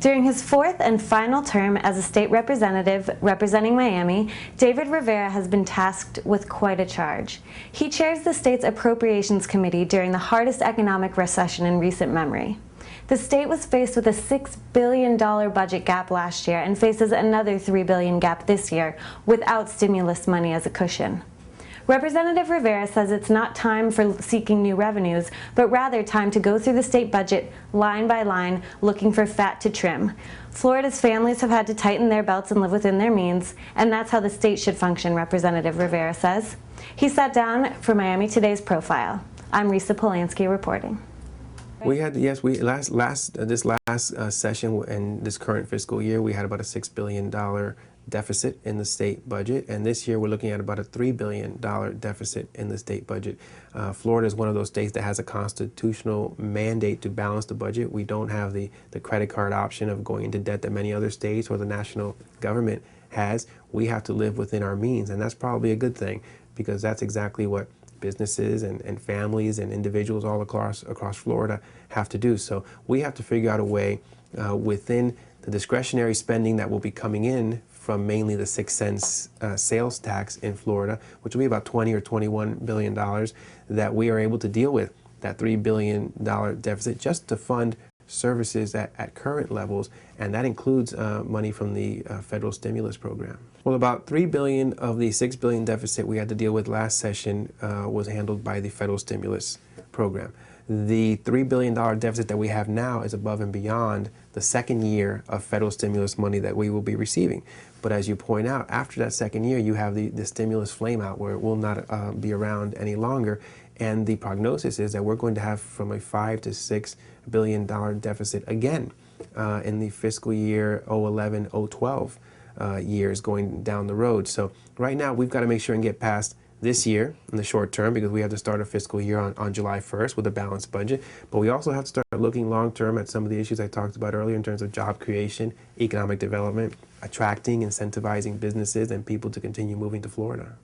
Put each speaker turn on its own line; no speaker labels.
During his fourth and final term as a state representative representing Miami, David Rivera has been tasked with quite a charge. He chairs the state's Appropriations Committee during the hardest economic recession in recent memory. The state was faced with a $6 billion budget gap last year and faces another $3 billion gap this year without stimulus money as a cushion. Representative Rivera says it's not time for seeking new revenues, but rather time to go through the state budget line by line, looking for fat to trim. Florida's families have had to tighten their belts and live within their means, and that's how the state should function, Representative Rivera says. He sat down for Miami Today's Profile. I'm Risa Polanski reporting.
We had, yes, this last session and this current fiscal year, we had about a $6 billion deficit in the state budget, and this year we're looking at about a $3 billion deficit in the state budget. Florida is one of those states that has a constitutional mandate to balance the budget. We don't have the credit card option of going into debt that many other states or the national government has. We have to live within our means, and that's probably a good thing, because that's exactly what businesses and families and individuals all across Florida have to do. So we have to figure out a way within the discretionary spending that will be coming in from mainly the 6 cents sales tax in Florida, which will be about $20 or $21 billion, that we are able to deal with that $3 billion deficit just to fund services at current levels, and that includes money from the federal stimulus program. Well, about $3 billion of the $6 billion deficit we had to deal with last session was handled by the federal stimulus program. The $3 billion deficit that we have now is above and beyond the second year of federal stimulus money that we will be receiving. But as you point out, after that second year, you have the stimulus flame out where it will not be around any longer. And the prognosis is that we're going to have from a $5 to $6 billion deficit again in the fiscal year 2011, 2012 years going down the road. So right now, we've got to make sure and get past this year in the short term, because we have to start a fiscal year on July 1st with a balanced budget. But we also have to start looking long term at some of the issues I talked about earlier in terms of job creation, economic development, attracting, incentivizing businesses and people to continue moving to Florida.